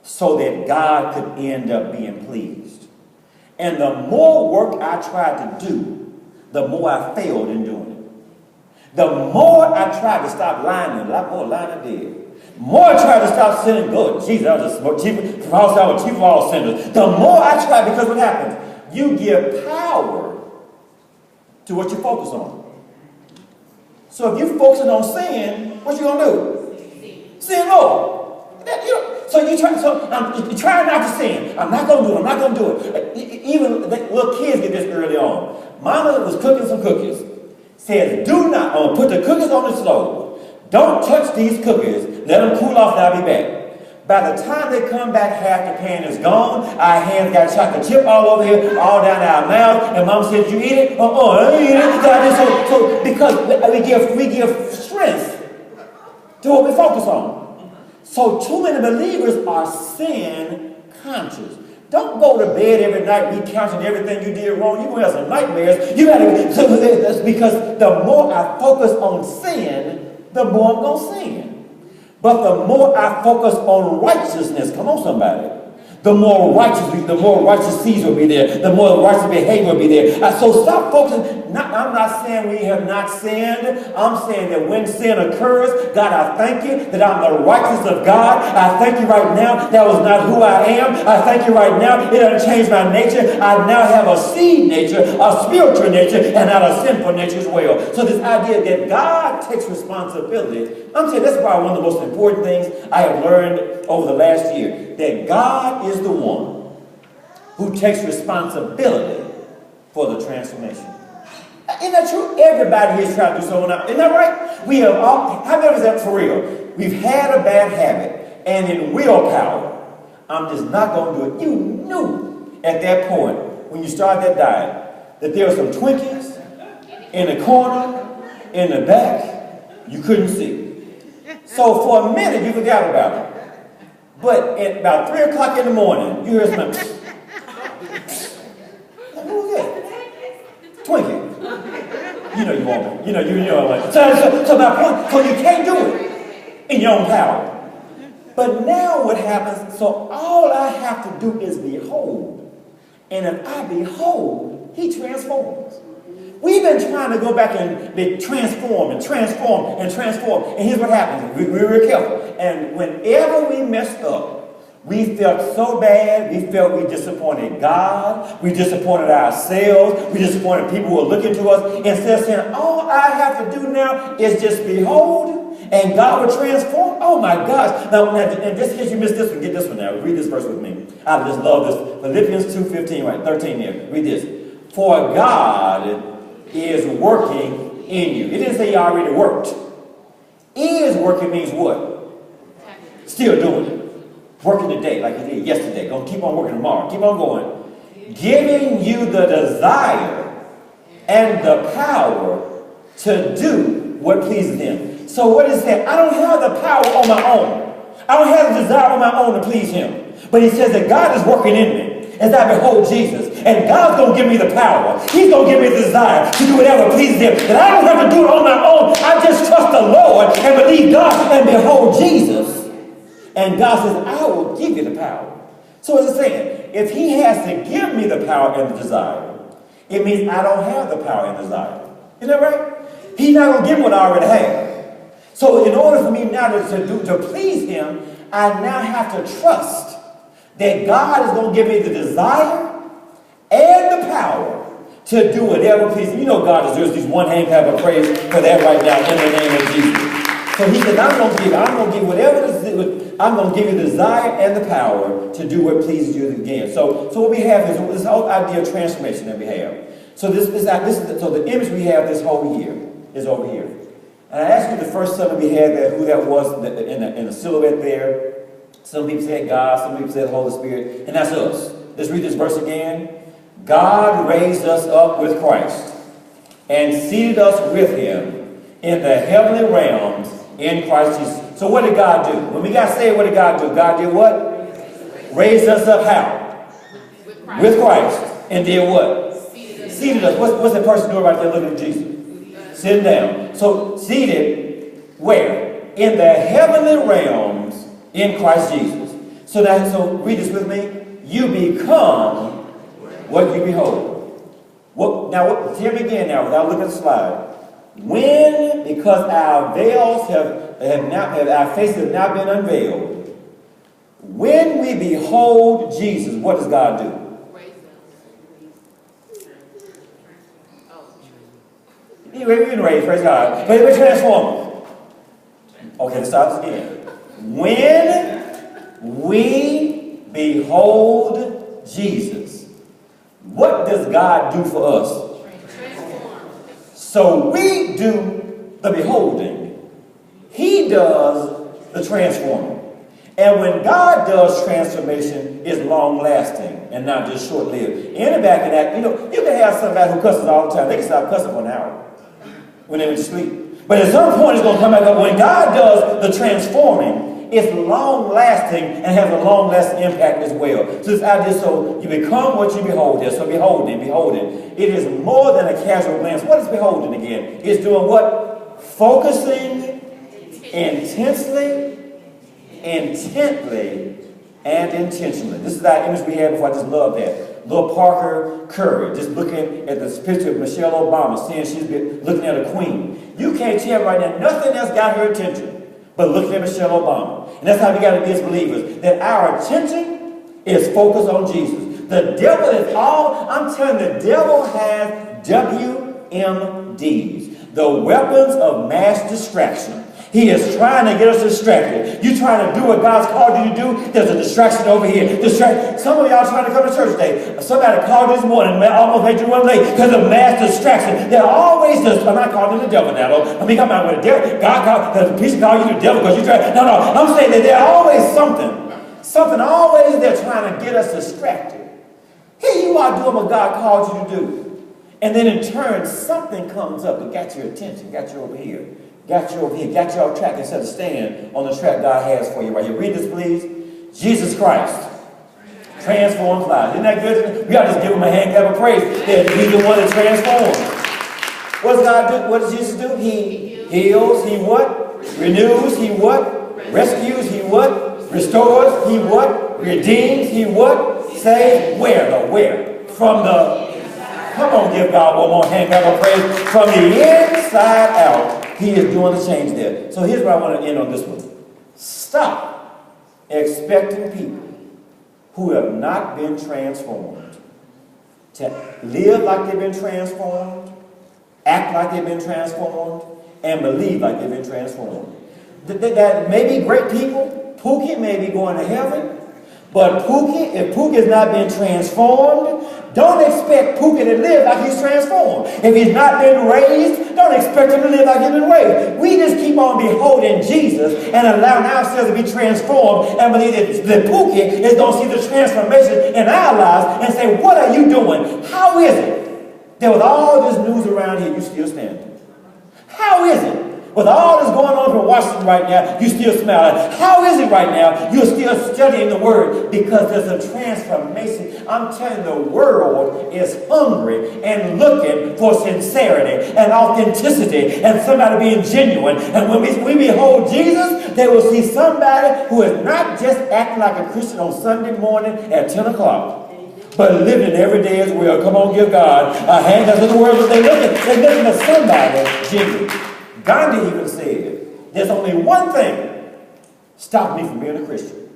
so that God could end up being pleased. And the more work I tried to do, the more I failed in doing it. The more I tried to stop lying, a lot more lying I did. The more I tried to stop sinning, good. Jesus, I was the chief of all sinners. The more I tried, because what happens? You give power to what you focus on. So if you're focusing on sin, what you gonna do? Sin more. So you try not to sin. I'm not gonna do it. I'm not gonna do it. Even little kids get this early on. Mama was cooking some cookies. Says, do not. I'm gonna put the cookies on the stove. Don't touch these cookies. Let them cool off, and I'll be back. By the time they come back, half the pan is gone. Our hands got chocolate chip all over here, all down our mouth. And Mom says, you eat it? I ain't eat it. So because we give strength to what we focus on. So too many believers are sin conscious. Don't go to bed every night recounting everything you did wrong. You're going to have some nightmares. That's because the more I focus on sin, the more I'm going to sin. But the more I focus on righteousness, come on somebody, the more righteous seeds will be there. The more righteous behavior will be there. So stop focusing. I'm not saying we have not sinned. I'm saying that when sin occurs, God, I thank you that I'm the righteousness of God. I thank you right now that was not who I am. I thank you right now it doesn't change my nature. I now have a seed nature, a spiritual nature, and not a sinful nature as well. So this idea that God takes responsibility, I'm saying that's probably one of the most important things I have learned over the last year, that God is the one who takes responsibility for the transformation. Isn't that true? Everybody here is trying to do something now. Isn't that right? We have all, how many of us that for real? We've had a bad habit, and in willpower, I'm just not going to do it. You knew at that point, when you started that diet, that there were some Twinkies in the corner, in the back, you couldn't see. So for a minute, you forgot about it. But at about 3 o'clock in the morning, you hear something. Who was that? Twinkie. You know you won't. You know what. So my point, so you can't do it in your own power. But now what happens, so all I have to do is behold. And if I behold, he transforms. We've been trying to go back and be transform. And here's what happens. We're real careful. And whenever we messed up, we felt so bad. We felt we disappointed God. We disappointed ourselves. We disappointed people who were looking to us. Instead of saying, all I have to do now is just behold, and God will transform. Oh my gosh. Now and just in case you missed this one, get this one now. Read this verse with me. I just love this. Philippians 2:15, right? 13 here. Read this. For God is working in you. It didn't say he already worked. Is working means what? Still doing it. Working today like he did yesterday. Gonna keep on working tomorrow. Keep on going. Giving you the desire and the power to do what pleases him. So what is that? I don't have the power on my own. I don't have the desire on my own to please him. But he says that God is working in me as I behold Jesus. And God's going to give me the power. He's going to give me the desire to do whatever pleases him. That I don't have to do it on my own. I just trust the Lord and believe God and behold Jesus. And God says, I will give you the power. So as I saying, if he has to give me the power and the desire, it means I don't have the power and desire. Isn't that right? He's not going to give me what I already have. So in order for me now to please him, I now have to trust that God is going to give me the desire and the power to do whatever pleases him. You know God deserves these one hand clap of praise for that right now in the name of Jesus. So he said, I'm going to give whatever it is, I'm going to give you the desire and the power to do what pleases you again. So what we have is this whole idea of transformation that we have. So so the image we have this whole year is over here. And I asked you the first Sunday we had that, who that was in the silhouette there. Some people said God, some people said the Holy Spirit, and that's us. Let's read this verse again. God raised us up with Christ and seated us with him in the heavenly realms in Christ Jesus. So what did God do? When we got saved, what did God do? God did what? Raised us up how? With Christ. And did what? Seated us. What's that person doing right there looking at Jesus? Sitting down. So seated where? In the heavenly realms in Christ Jesus. So read this with me. You become what you behold. Tell me again now, without looking at the slide. When, because our veils our faces have now been unveiled, when we behold Jesus, what does God do? We've been raised, praise God. But we're transformed. Okay, let's start this again. When we behold Jesus, what does God do for us? So we do the beholding. He does the transforming. And when God does transformation, it's long-lasting and not just short-lived. In the back of that, you can have somebody who cusses all the time. They can stop cussing for an hour when they're asleep. But at some point, it's going to come back up. When God does the transforming, it's long-lasting and has a long-lasting impact as well. So this idea, so you become what you behold here. So beholding. It is more than a casual glance. What is beholding again? It's doing what? Focusing intently, and intentionally. This is our image we had before. I just love that. Little Parker Curry, just looking at this picture of Michelle Obama, saying she's been looking at a queen. You can't tell right now, nothing else got her attention but looking at Michelle Obama. And that's how we got to be as believers, that our attention is focused on Jesus. The devil is I'm telling you, the devil has WMDs, the weapons of mass distraction. He is trying to get us distracted. You trying to do what God's called you to do, there's a distraction over here. Some of y'all trying to come to church today. Somebody called this morning, almost made you run late because of mass distraction. They're always I'm not calling them the devil now, though. I mean, come on, with the devil. God called, the priest called you the devil because you try. No, I'm saying that there's always something always they're trying to get us distracted. Here you are doing what God called you to do. And then in turn, something comes up that got your attention, got you over here. Got you off track instead of staying on the track God has for you right here. Read this, please. Jesus Christ transforms lives. Isn't that good? We ought to just give him a hand clap of praise that he's the one that transforms. What does God do? What does Jesus do? He heals. He what? Renews. He what? Rescues. He what? Restores. He what? Redeems. He what? Saves. Where? From the... Come on, give God one more hand clap of praise. From the inside out. He is doing the change there. So here's where I want to end on this one. Stop expecting people who have not been transformed to live like they've been transformed, act like they've been transformed, and believe like they've been transformed. That may be great people. Pookie may be going to heaven. But if Pookie has not been transformed, don't expect Pookie to live like he's transformed. If he's not been raised, don't expect him to live like he's been raised. We just keep on beholding Jesus and allowing ourselves to be transformed and believe that Pookie is going to see the transformation in our lives and say, what are you doing? How is it that with all this news around here, you still standing? How is it? With all that's going on in Washington right now, you still smile. How is it right now? You're still studying the Word because there's a transformation. I'm telling you, the world is hungry and looking for sincerity and authenticity and somebody being genuine. And when we behold Jesus, they will see somebody who is not just acting like a Christian on Sunday morning at 10 o'clock, but living every day as well. Come on, give God a hand. That's what the word is. They're looking at somebody genuine. Gandhi even said, there's only one thing stopping me from being a Christian.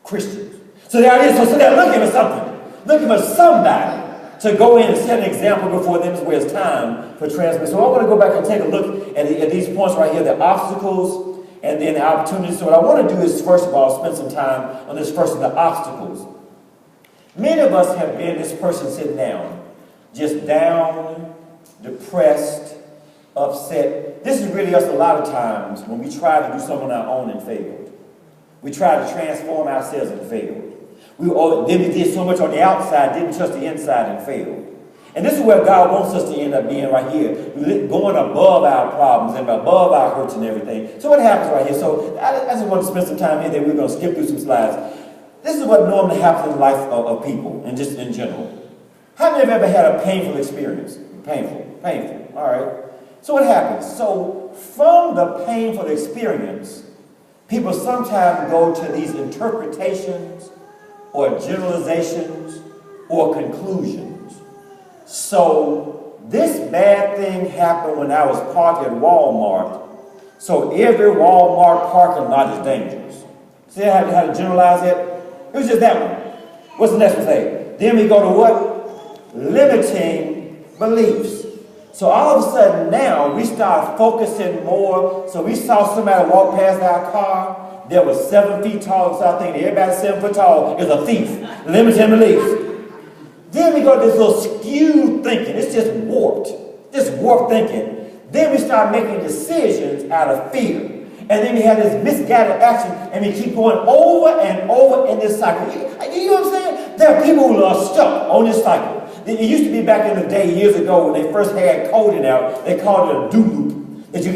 Christians. So there it is. So they're looking for something. Looking for somebody to go in and set an example before them as well. It's time for transformation. So I want to go back and take a look at these points right here, the obstacles and then the opportunities. So what I want to do is, first of all, spend some time on this first of the obstacles. Many of us have been this person sitting down, just down, depressed, upset. This is really us a lot of times when we try to do something on our own and failed. We try to transform ourselves and failed. Then we did so much on the outside, didn't touch the inside and failed. And this is where God wants us to end up being right here, going above our problems and above our hurts and everything. So what happens right here? So I just want to spend some time here that we're going to skip through some slides. This is what normally happens in the life of people and just in general. How many have ever had a painful experience? Painful. All right. So what happens? So from the painful experience, people sometimes go to these interpretations or generalizations or conclusions. So this bad thing happened when I was parked at Walmart. So every Walmart parking lot is dangerous. See how to generalize it? It was just that one. What's the next one say? Then we go to what? Limiting beliefs. So all of a sudden now we start focusing more. So we saw somebody walk past our car that was 7 feet tall and start thinking everybody 7 foot tall is a thief. Limiting beliefs. Then we go to this little skewed thinking. It's just warped. Just warped thinking. Then we start making decisions out of fear. And then we have this misguided action, and we keep going over and over in this cycle. You know what I'm saying? There are people who are stuck on this cycle. It used to be back in the day, years ago, when they first had coding out, they called it a do loop. That you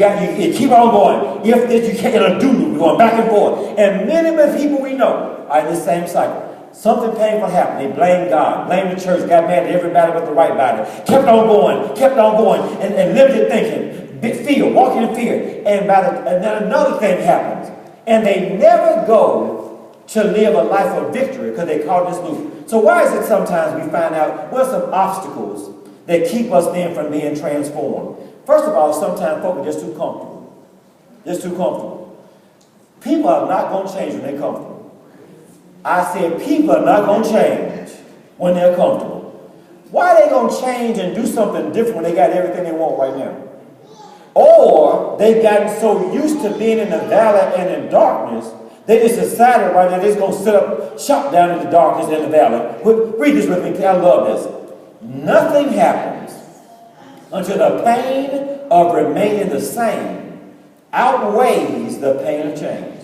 keep on going. If that you can't, a do loop, going back and forth. And many people we know are in this same cycle. Something painful happened. They blamed God, blamed the church, got mad at everybody but the right body. Kept on going, and limited thinking. Fear, walking in fear. And then another thing happens. And they never go to live a life of victory because they caught this loop. So why is it sometimes we find out what are some obstacles that keep us then from being transformed? First of all, sometimes folk are just too comfortable. Just too comfortable. People are not going to change when they're comfortable. I said people are not going to change when they're comfortable. Why are they going to change and do something different when they got everything they want right now? Or they've gotten so used to being in the valley and in darkness, they just decided right now they're just going to set up shop down in the darkness and the valley. Read this with me. I love this. Nothing happens until the pain of remaining the same outweighs the pain of change.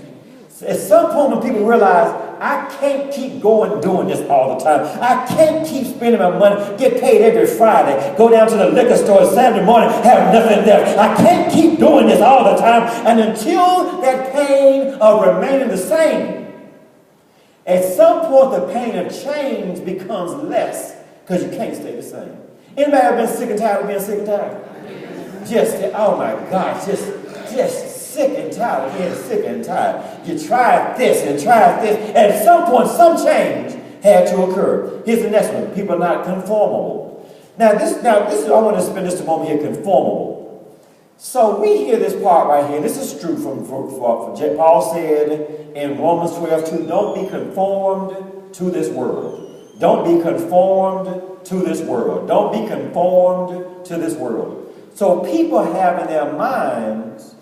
At some point when people realize, I can't keep going doing this all the time. I can't keep spending my money, get paid every Friday, go down to the liquor store Saturday morning, have nothing left. I can't keep doing this all the time. And until that pain of remaining the same, at some point the pain of change becomes less because you can't stay the same. Anybody ever been sick and tired of being sick and tired? Just, oh my gosh, just sick and tired of being sick and tired. You tried this and tried this. And at some point, some change had to occur. Here's the next one. People are not conformable. Now this is, I want to spend this moment here, conformable. So we hear this part right here. This is true from Paul said in Romans 12:2, don't be conformed to this world. Don't be conformed to this world. Don't be conformed to this world. So people have in their minds,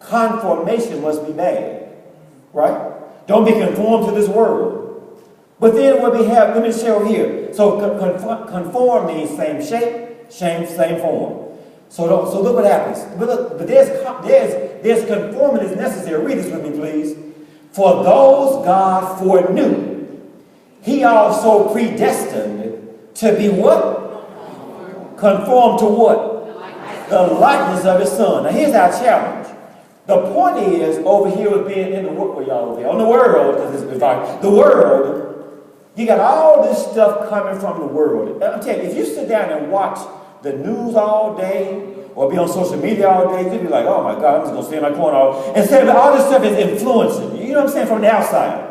conformation must be bad, right? Don't be conformed to this world. But then what we have, let me show here. So conform means same shape, same form. So look what happens. But there's conformity is necessary. Read this with me, please. For those God foreknew, he also predestined to be what? Conformed to what? The likeness of his son. Now here's our challenge. The point is, over here with being in the world, y'all over here, on the world, because it's the world, you got all this stuff coming from the world. I'm telling you, if you sit down and watch the news all day, or be on social media all day, you'll be like, oh my God, I'm just going to stay in my corner. Instead of all this stuff is influencing you, you know what I'm saying, from the outside.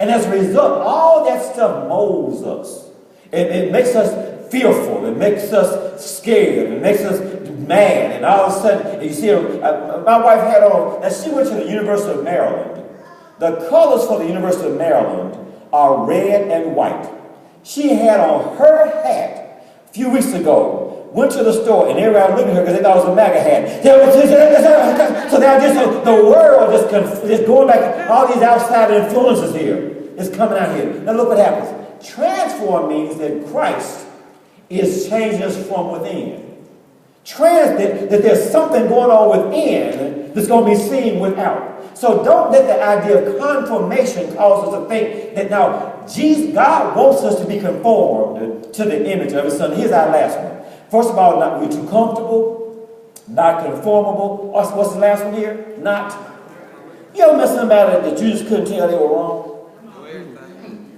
And as a result, all that stuff molds us. It makes us fearful. It makes us scared. It makes us mad. And all of a sudden, you see, my wife had on, and she went to the University of Maryland. The colors for the University of Maryland are red and white. She had on her hat a few weeks ago, went to the store, and everybody looked at her because they thought it was a MAGA hat. So now just the world just going back, all these outside influences here is coming out here. Now look what happens. Transform means that Christ is changing us from within. That there's something going on within that's going to be seen without. So don't let the idea of conformation cause us to think that now God wants us to be conformed to the image of his son. Here's our last one. First of all, not be too comfortable, not conformable. What's the last one here? Not. You ever met somebody that you just couldn't tell they were wrong?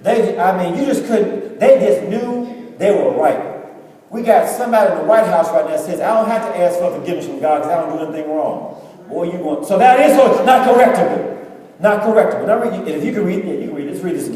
You just couldn't. They just knew they were right. We got somebody in the White House right now that says, I don't have to ask for forgiveness from God because I don't do anything wrong. Boy, you want. So that is not correctable. Not correctable. Now, if you can read it, you can read it. Let's read this again.